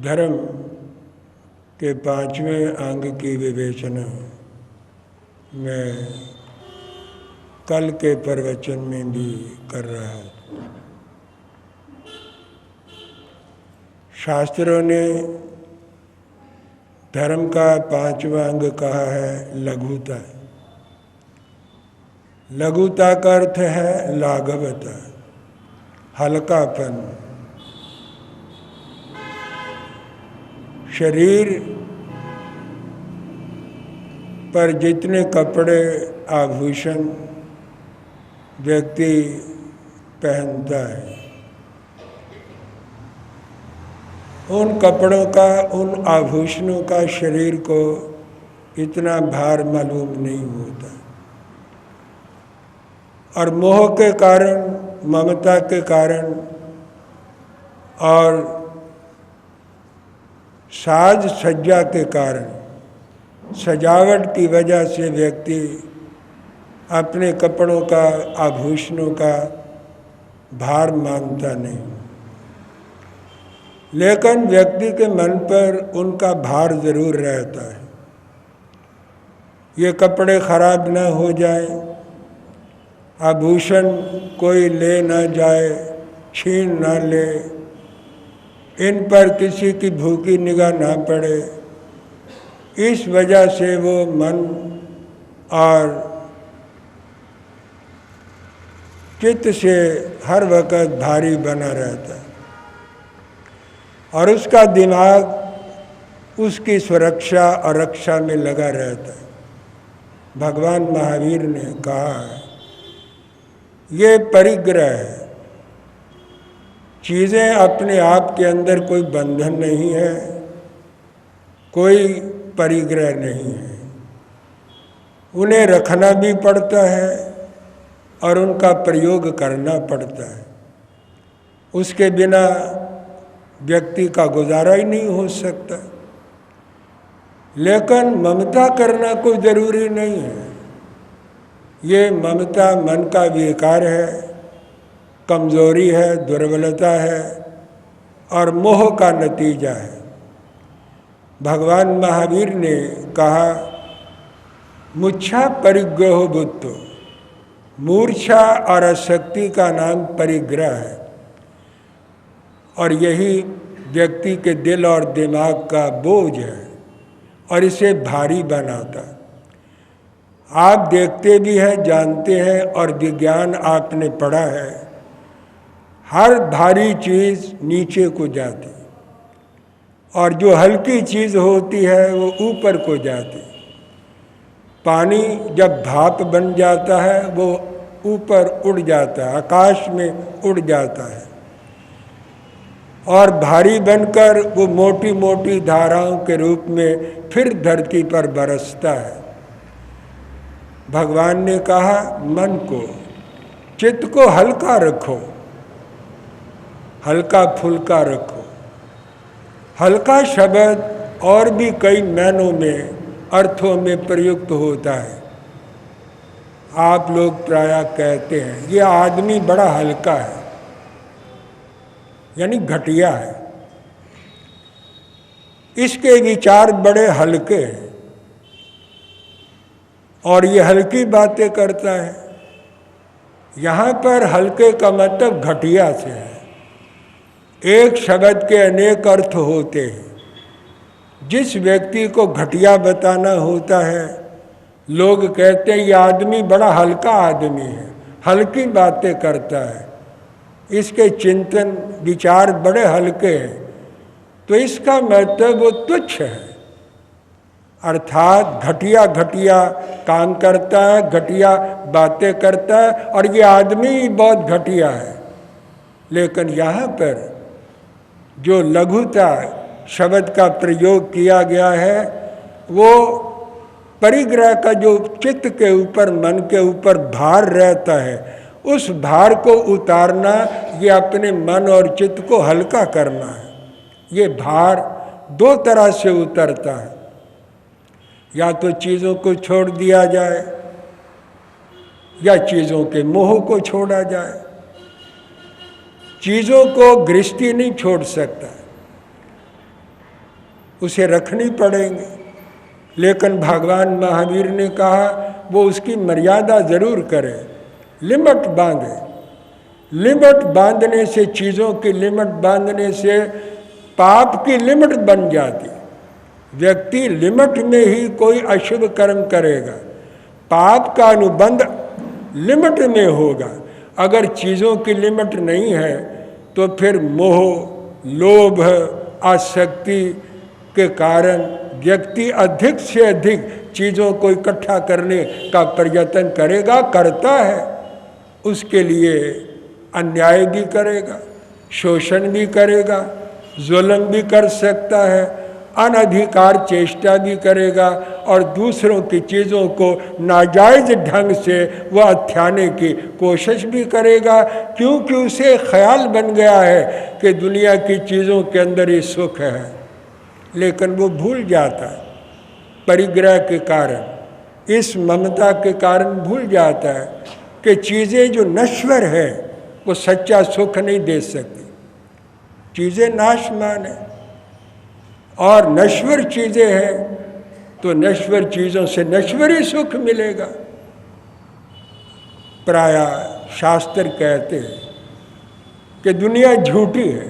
धर्म के 5वें अंग की विवेचना मैं कल के प्रवचन में भी कर रहा था। शास्त्रों ने धर्म का 5वां अंग कहा है लघुता। लघुता का अर्थ है लाघवता, हल्कापन। शरीर पर जितने कपड़े आभूषण व्यक्ति पहनता है, उन कपड़ों का, उन आभूषणों का शरीर को इतना भार मालूम नहीं होता। और मोह के कारण, ममता के कारण और साज सज्जा के कारण, सजावट की वजह से व्यक्ति अपने कपड़ों का, आभूषणों का भार मानता नहीं। लेकिन व्यक्ति के मन पर उनका भार जरूर रहता है। ये कपड़े खराब न हो जाए, आभूषण कोई ले न जाए, छीन न ले, इन पर किसी की भूखी निगाह ना पड़े, इस वजह से वो मन और चित्त से हर वक्त भारी बना रहता है और उसका दिमाग उसकी सुरक्षा और रक्षा में लगा रहता है। भगवान महावीर ने कहा है, ये परिग्रह है। चीज़ें अपने आप के अंदर कोई बंधन नहीं है, कोई परिग्रह नहीं है। उन्हें रखना भी पड़ता है और उनका प्रयोग करना पड़ता है। उसके बिना व्यक्ति का गुजारा ही नहीं हो सकता। लेकिन ममता करना कोई ज़रूरी नहीं है। ये ममता मन का विकार है, कमज़ोरी है, दुर्बलता है और मोह का नतीजा है। भगवान महावीर ने कहा, मुच्छा परिग्रहो बुद्धो, मूर्छा और आसक्ति का नाम परिग्रह है और यही व्यक्ति के दिल और दिमाग का बोझ है और इसे भारी बनाता। आप देखते भी हैं, जानते हैं और विज्ञान आपने पढ़ा है, हर भारी चीज़ नीचे को जाती और जो हल्की चीज़ होती है वो ऊपर को जाती। पानी जब भाप बन जाता है वो ऊपर उड़ जाता है, आकाश में उड़ जाता है और भारी बनकर वो मोटी मोटी धाराओं के रूप में फिर धरती पर बरसता है। भगवान ने कहा, मन को, चित्त को हल्का रखो, हल्का फुल्का रखो। हल्का शब्द और भी कई मायनों में, अर्थों में प्रयुक्त होता है। आप लोग प्रायः कहते हैं ये आदमी बड़ा हल्का है, यानी घटिया है, इसके विचार बड़े हल्के हैं और ये हल्की बातें करता है। यहाँ पर हल्के का मतलब घटिया से है। एक शब्द के अनेक अर्थ होते हैं। जिस व्यक्ति को घटिया बताना होता है, लोग कहते हैं ये आदमी बड़ा हल्का आदमी है, हल्की बातें करता है, इसके चिंतन विचार बड़े हल्के हैं, तो इसका मतलब वो तुच्छ है, अर्थात घटिया घटिया काम करता है, घटिया बातें करता है और ये आदमी ही बहुत घटिया है। लेकिन यहाँ पर जो लघुता शब्द का प्रयोग किया गया है, वो परिग्रह का जो चित्त के ऊपर, मन के ऊपर भार रहता है, उस भार को उतारना, ये अपने मन और चित्त को हल्का करना है। ये भार दो तरह से उतरता है, या तो चीज़ों को छोड़ दिया जाए या चीज़ों के मोह को छोड़ा जाए। चीज़ों को गृहस्थी नहीं छोड़ सकता, उसे रखनी पड़ेंगे। लेकिन भगवान महावीर ने कहा वो उसकी मर्यादा ज़रूर करे, लिमिट बांधे। लिमिट बांधने से, चीज़ों की लिमिट बांधने से पाप की लिमिट बन जाती। व्यक्ति लिमिट में ही कोई अशुभ कर्म करेगा, पाप का अनुबंध लिमिट में होगा। अगर चीज़ों की लिमिट नहीं है तो फिर मोह, लोभ, आसक्ति के कारण व्यक्ति अधिक से अधिक चीज़ों को इकट्ठा करने का प्रयत्न करेगा, करता है। उसके लिए अन्याय भी करेगा, शोषण भी करेगा, जुल्म भी कर सकता है, अनधिकार चेष्टा भी करेगा और दूसरों की चीज़ों को नाजायज ढंग से वह हथियाने की कोशिश भी करेगा, क्योंकि उसे ख्याल बन गया है कि दुनिया की चीज़ों के अंदर ही सुख है। लेकिन वो भूल जाता है, परिग्रह के कारण, इस ममता के कारण भूल जाता है कि चीज़ें जो नश्वर है वो सच्चा सुख नहीं दे सकती। चीज़ें नाशमान है और नश्वर चीज़ें हैं तो नश्वर चीज़ों से नश्वर ही सुख मिलेगा। प्रायः शास्त्र कहते हैं कि दुनिया झूठी है,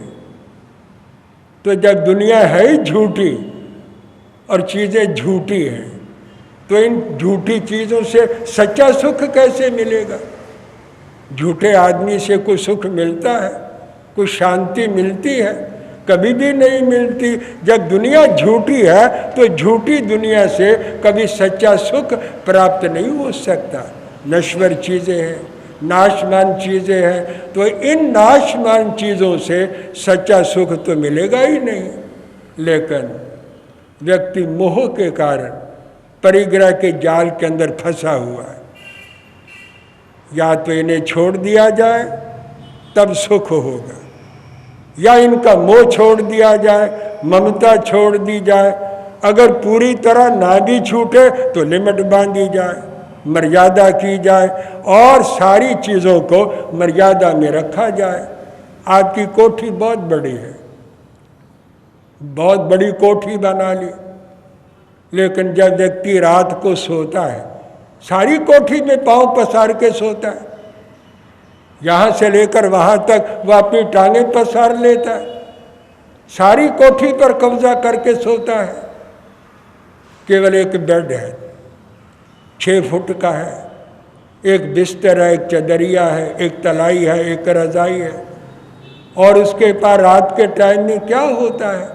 तो जब दुनिया है ही झूठी और चीज़ें झूठी हैं तो इन झूठी चीज़ों से सच्चा सुख कैसे मिलेगा? झूठे आदमी से कोई सुख मिलता है, कोई शांति मिलती है? कभी भी नहीं मिलती। जब दुनिया झूठी है तो झूठी दुनिया से कभी सच्चा सुख प्राप्त नहीं हो सकता। नश्वर चीज़ें हैं, नाशमान चीज़ें हैं, तो इन नाशमान चीज़ों से सच्चा सुख तो मिलेगा ही नहीं। लेकिन व्यक्ति मोह के कारण परिग्रह के जाल के अंदर फंसा हुआ है। या तो इन्हें छोड़ दिया जाए तब सुख होगा, या इनका मोह छोड़ दिया जाए, ममता छोड़ दी जाए। अगर पूरी तरह ना भी छूटे तो लिमिट बांधी जाए, मर्यादा की जाए और सारी चीज़ों को मर्यादा में रखा जाए। आपकी कोठी बहुत बड़ी है, बहुत बड़ी कोठी बना ली, लेकिन जब व्यक्ति रात को सोता है सारी कोठी में पांव पसार के सोता है। यहाँ से लेकर वहाँ तक वह अपनी टांगें पसार लेता है, सारी कोठी पर कब्जा करके सोता है। केवल एक बेड है, 6 फुट का है, एक बिस्तर है, एक चदरिया है, एक तलाई है, एक रजाई है। और उसके पास रात के टाइम में क्या होता है?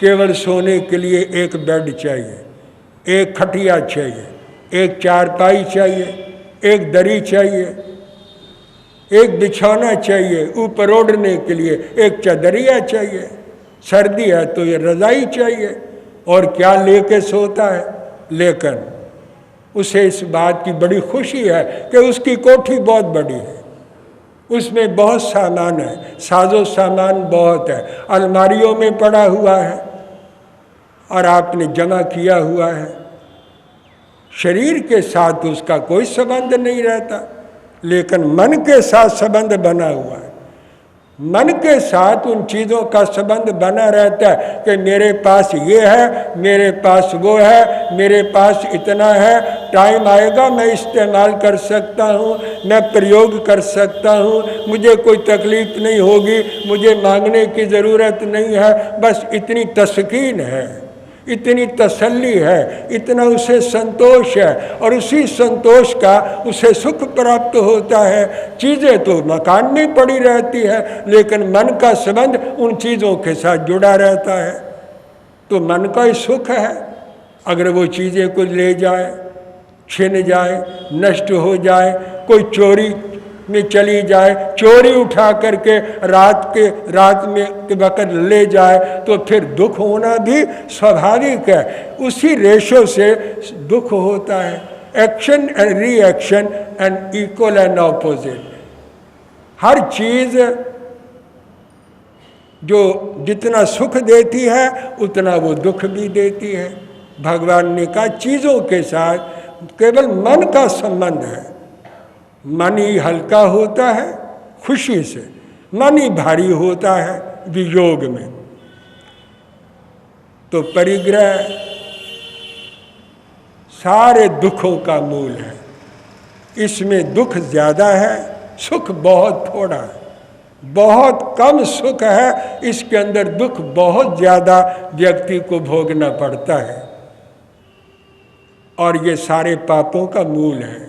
केवल सोने के लिए एक बेड चाहिए, एक खटिया चाहिए, एक चारपाई चाहिए, एक दरी चाहिए, एक बिछौना चाहिए, ऊपर ओढ़ने के लिए एक चदरिया चाहिए, सर्दी है तो ये रजाई चाहिए। और क्या लेके सोता है? लेकिन उसे इस बात की बड़ी खुशी है कि उसकी कोठी बहुत बड़ी है, उसमें बहुत सामान है, साजो सामान बहुत है, अलमारियों में पड़ा हुआ है और आपने जमा किया हुआ है। शरीर के साथ उसका कोई संबंध नहीं रहता, लेकिन मन के साथ संबंध बना हुआ है। मन के साथ उन चीज़ों का संबंध बना रहता है कि मेरे पास ये है, मेरे पास वो है, मेरे पास इतना है, टाइम आएगा मैं इस्तेमाल कर सकता हूँ, मैं प्रयोग कर सकता हूँ, मुझे कोई तकलीफ नहीं होगी, मुझे मांगने की ज़रूरत नहीं है। बस इतनी तस्कीन है, इतनी तसल्ली है, इतना उसे संतोष है और उसी संतोष का उसे सुख प्राप्त होता है। चीज़ें तो मकान में पड़ी रहती है, लेकिन मन का संबंध उन चीज़ों के साथ जुड़ा रहता है, तो मन का ही सुख है। अगर वो चीज़ें कोई ले जाए, छिन जाए, नष्ट हो जाए, कोई चोरी में चली जाए, चोरी उठा करके रात में के वक़्त ले जाए, तो फिर दुख होना भी स्वाभाविक है। उसी रेशो से दुख होता है। Action and reaction and equal and opposite. हर चीज़ जो जितना सुख देती है उतना वो दुख भी देती है। भगवान ने कहा चीज़ों के साथ केवल मन का संबंध है, मन ही हल्का होता है खुशी से, मन ही भारी होता है वियोग में। तो परिग्रह सारे दुखों का मूल है। इसमें दुख ज़्यादा है, सुख बहुत थोड़ा है। बहुत कम सुख है, इसके अंदर दुख बहुत ज़्यादा व्यक्ति को भोगना पड़ता है। और ये सारे पापों का मूल है।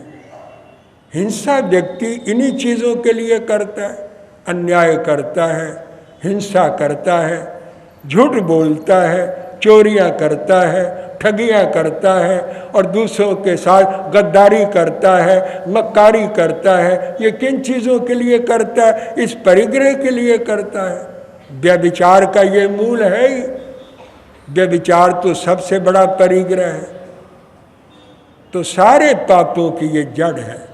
हिंसा व्यक्ति इन्हीं चीज़ों के लिए करता है, अन्याय करता है, हिंसा करता है, झूठ बोलता है, चोरियां करता है, ठगियां करता है और दूसरों के साथ गद्दारी करता है, मक्कारी करता है। ये किन चीज़ों के लिए करता है? इस परिग्रह के लिए करता है। व्यभिचार का ये मूल है ही। व्यभिचार तो सबसे बड़ा परिग्रह है। तो सारे पापों की ये जड़ है।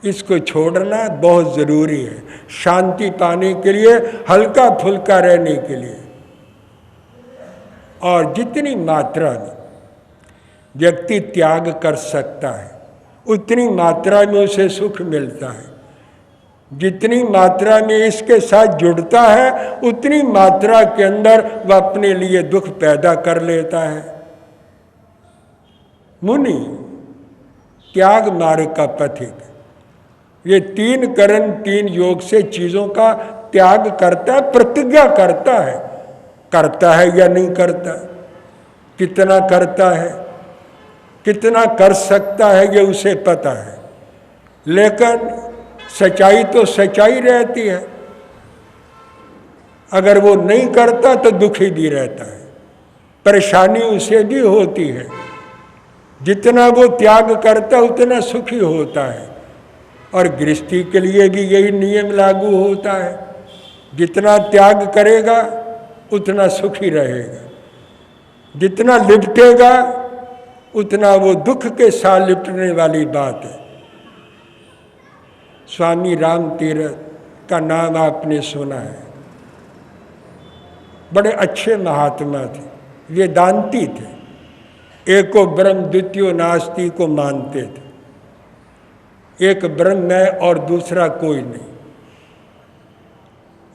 इसको छोड़ना बहुत ज़रूरी है शांति पाने के लिए, हल्का फुल्का रहने के लिए। और जितनी मात्रा में व्यक्ति त्याग कर सकता है उतनी मात्रा में उसे सुख मिलता है। जितनी मात्रा में इसके साथ जुड़ता है उतनी मात्रा के अंदर वह अपने लिए दुख पैदा कर लेता है। मुनि त्याग मार्ग का पथिक, ये 3 करण 3 योग से चीज़ों का त्याग करता है, प्रतिज्ञा करता है या नहीं करता, कितना करता है, कितना कर सकता है ये उसे पता है। लेकिन सच्चाई तो सच्चाई रहती है। अगर वो नहीं करता तो दुखी भी रहता है, परेशानी उसे भी होती है। जितना वो त्याग करता उतना सुखी होता है। और गृहस्थी के लिए भी यही नियम लागू होता है, जितना त्याग करेगा उतना सुखी रहेगा, जितना लिपटेगा उतना वो दुख के साथ लिपटने वाली बात है। स्वामी राम तीरथ का नाम आपने सुना है, बड़े अच्छे महात्मा थे, वेदांती थे, एको ब्रह्म द्वितीयो नास्ति को मानते थे। एक ब्रह्म है और दूसरा कोई नहीं।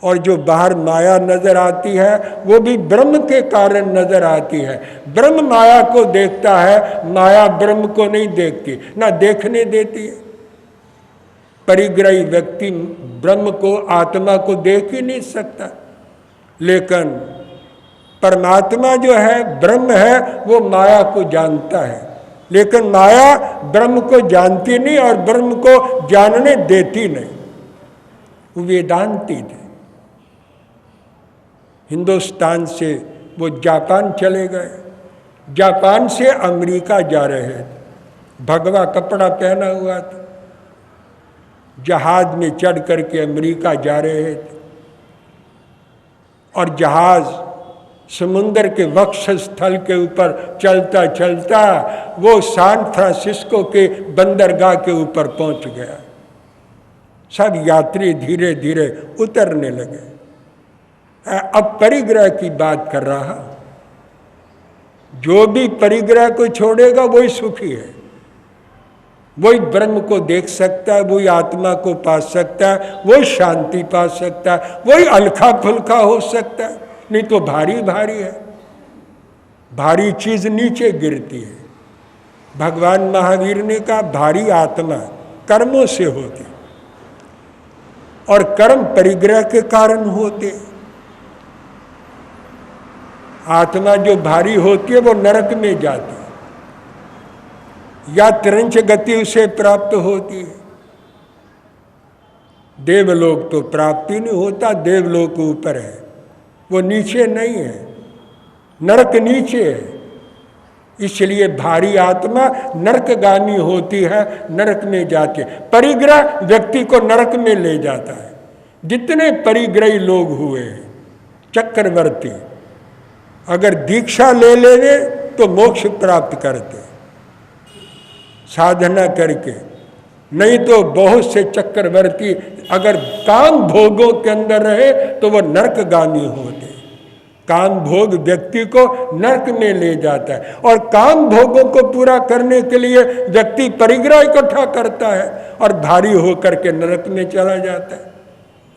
और जो बाहर माया नजर आती है वो भी ब्रह्म के कारण नजर आती है। ब्रह्म माया को देखता है, माया ब्रह्म को नहीं देखती, ना देखने देती है। परिग्रही व्यक्ति ब्रह्म को, आत्मा को देख ही नहीं सकता। लेकिन परमात्मा जो है, ब्रह्म है, वो माया को जानता है। लेकिन माया ब्रह्म को जानती नहीं और ब्रह्म को जानने देती नहीं। वो वेदांती थे। हिंदुस्तान से वो जापान चले गए, जापान से अमेरिका जा रहे थे, भगवा कपड़ा पहना हुआ था, जहाज में चढ़ करके अमेरिका जा रहे थे। और जहाज समुंदर के वक्षस्थल के ऊपर चलता चलता वो सैन फ्रांसिस्को के बंदरगाह के ऊपर पहुंच गया। सब यात्री धीरे धीरे उतरने लगे। अब परिग्रह की बात कर रहा, जो भी परिग्रह को छोड़ेगा वही सुखी है, वही ब्रह्म को देख सकता है, वही आत्मा को पा सकता है, वही शांति पा सकता है, वही हल्का फुल्का हो सकता है। नहीं तो भारी भारी है, भारी चीज नीचे गिरती है। भगवान महावीर ने कहा भारी आत्मा कर्मों से होती और कर्म परिग्रह के कारण होते। आत्मा जो भारी होती है वो नरक में जाती है या तिरंच गति उसे प्राप्त होती है। देवलोक तो प्राप्ति नहीं होता, देवलोक ऊपर है, वो नीचे नहीं है, नरक नीचे है। इसलिए भारी आत्मा नरकगामी होती है, नरक में जाती है। परिग्रह व्यक्ति को नरक में ले जाता है। जितने परिग्रही लोग हुए हैं चक्रवर्ती, अगर दीक्षा ले लेवे तो मोक्ष प्राप्त करते साधना करके, नहीं तो बहुत से चक्रवर्ती अगर काम भोगों के अंदर रहे तो वो नरकगामी होते। काम भोग व्यक्ति को नरक में ले जाता है और काम भोगों को पूरा करने के लिए व्यक्ति परिग्रह इकट्ठा करता है और भारी होकर के नरक में चला जाता है।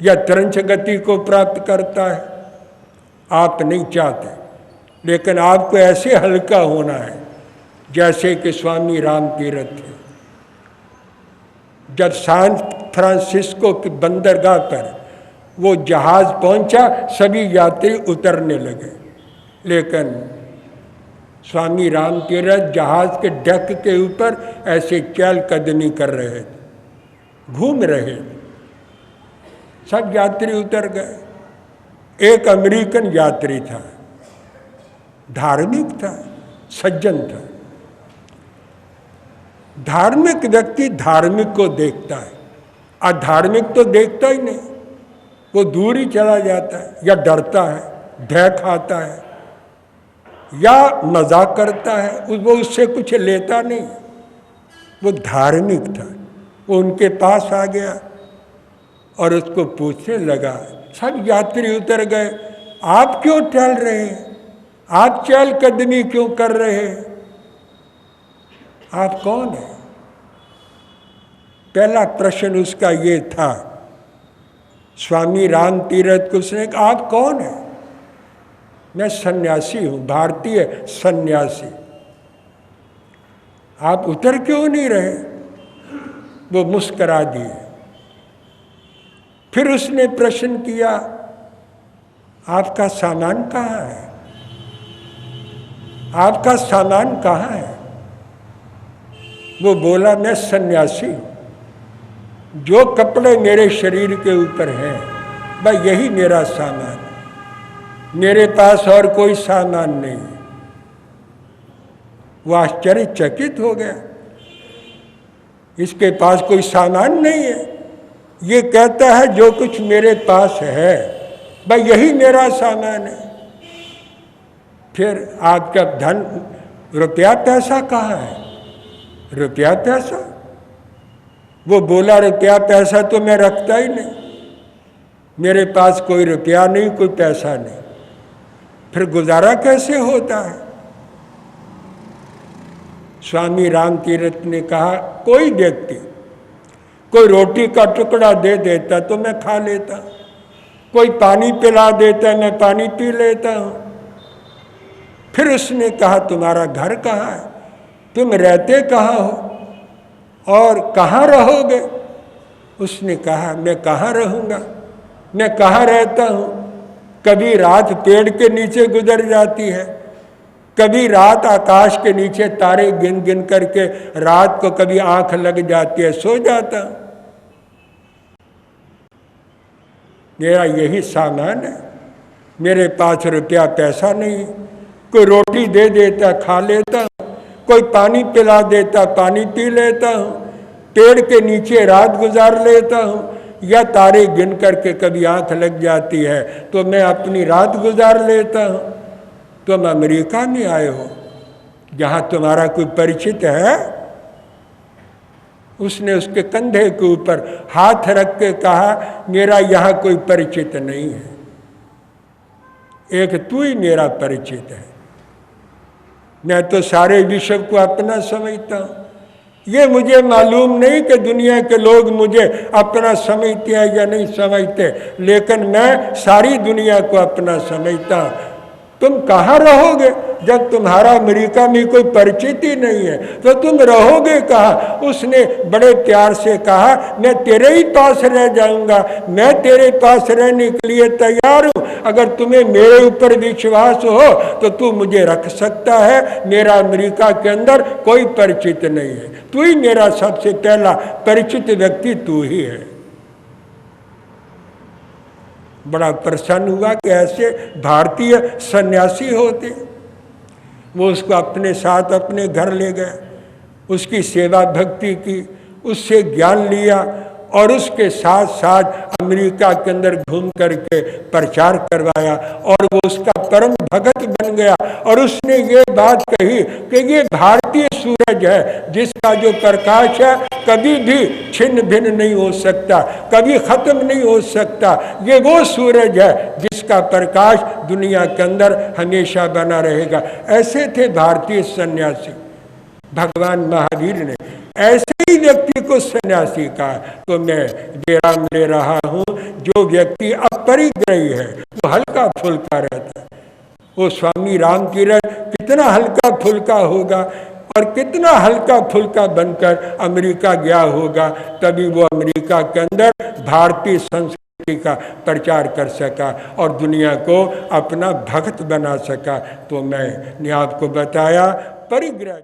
या त्रंच गति को प्राप्त करता है, आप नहीं चाहते। लेकिन आपको ऐसे हल्का होना है जैसे कि स्वामी राम तीरथ थे। जब सैन फ्रांसिस्को की बंदरगाह पर वो जहाज पहुंचा, सभी यात्री उतरने लगे, लेकिन स्वामी राम तीरथ जहाज के डेक के ऊपर ऐसे चहलकदमी कर रहे थे, घूम रहे थे। सब यात्री उतर गए। एक अमेरिकन यात्री था, धार्मिक था, सज्जन था। धार्मिक व्यक्ति धार्मिक को देखता है, अधार्मिक तो देखता ही नहीं, वो दूर ही चला जाता है, या डरता है, भय खाता है, या मजाक करता है, वो उससे कुछ लेता नहीं। वो धार्मिक था। वो उनके पास आ गया और उसको पूछने लगा। सब यात्री उतर गए, आप क्यों टहल रहे हैं? आप चहलकदमी क्यों कर रहे हैं? आप कौन हैं? पहला प्रश्न उसका ये था। स्वामी राम तीरथ को उसने कहा, आप कौन हैं? मैं सन्यासी हूं, भारतीय सन्यासी। आप उतर क्यों नहीं रहे? वो मुस्करा दिए। फिर उसने प्रश्न किया, आपका सामान कहाँ है? आपका सामान कहाँ है? वो बोला, मैं सन्यासी हूं। जो कपड़े मेरे शरीर के ऊपर हैं, भाई यही मेरा सामान है। मेरे पास और कोई सामान नहीं। वो आश्चर्यचकित हो गया, इसके पास कोई सामान नहीं है। ये कहता है जो कुछ मेरे पास है, भाई यही मेरा सामान है। फिर आपका धन, रुपया पैसा कहाँ है? रुपया पैसा? वो बोला, रुपया पैसा तो मैं रखता ही नहीं, मेरे पास कोई रुपया नहीं, कोई पैसा नहीं। फिर गुजारा कैसे होता है? स्वामी राम तीरथ ने कहा, कोई व्यक्ति कोई रोटी का टुकड़ा दे देता तो मैं खा लेता, कोई पानी पिला देता मैं पानी पी लेता हूं। फिर उसने कहा, तुम्हारा घर कहाँ है? तुम रहते कहाँ हो और कहाँ रहोगे? उसने कहा, मैं कहाँ रहूँगा, मैं कहाँ रहता हूँ। कभी रात पेड़ के नीचे गुजर जाती है, कभी रात आकाश के नीचे तारे गिन गिन करके रात को कभी आंख लग जाती है, सो जाता हूँ। मेरा यही सामान है, मेरे पास रुपया पैसा नहीं। कोई रोटी दे देता खा लेता हूँ, कोई पानी पिला देता पानी पी लेता हूँ, पेड़ के नीचे रात गुजार लेता हूँ, या तारे गिन करके कभी आंख लग जाती है तो मैं अपनी रात गुजार लेता हूँ। तुम अमेरिका में आए हो, जहाँ तुम्हारा कोई परिचित है? उसने उसके कंधे के ऊपर हाथ रख के कहा, मेरा यहाँ कोई परिचित नहीं है, एक तू ही मेरा परिचित है। मैं तो सारे विश्व को अपना समझता हूँ। ये मुझे मालूम नहीं कि दुनिया के लोग मुझे अपना समझते हैं या नहीं समझते, लेकिन मैं सारी दुनिया को अपना समझता हूँ। तुम कहाँ रहोगे जब तुम्हारा अमेरिका में कोई परिचित ही नहीं है, तो तुम रहोगे कहाँ? उसने बड़े प्यार से कहा, मैं तेरे ही पास रह जाऊंगा, मैं तेरे पास रहने के लिए तैयार हूँ। अगर तुम्हें मेरे ऊपर विश्वास हो तो तू मुझे रख सकता है। मेरा अमेरिका के अंदर कोई परिचित नहीं है, तू ही मेरा सबसे पहला परिचित व्यक्ति तू ही है। बड़ा प्रसन्न हुआ कि ऐसे भारतीय सन्यासी होते। वो उसको अपने साथ अपने घर ले गए, उसकी सेवा भक्ति की, उससे ज्ञान लिया और उसके साथ साथ अमेरिका के अंदर घूम करके प्रचार करवाया और वो उसका परम भगत बन गया। और उसने ये बात कही कि ये भारतीय सूरज है जिसका जो प्रकाश है कभी भी छिन्न भिन्न नहीं हो सकता, कभी खत्म नहीं हो सकता। ये वो सूरज है जिसका प्रकाश दुनिया के अंदर हमेशा बना रहेगा। ऐसे थे भारतीय सन्यासी। भगवान महावीर ने ऐसे ही व्यक्ति को सन्यासी कहा। तो मैं विराम ले रहा हूँ। जो व्यक्ति अपरिग्रही है वो हल्का फुल्का रहता है। वो स्वामी राम तीरथ कितना हल्का फुल्का होगा और कितना हल्का फुल्का बनकर अमेरिका गया होगा, तभी वो अमेरिका के अंदर भारतीय संस्कृति का प्रचार कर सका और दुनिया को अपना भक्त बना सका। तो मैंने आपको बताया परिग्रह।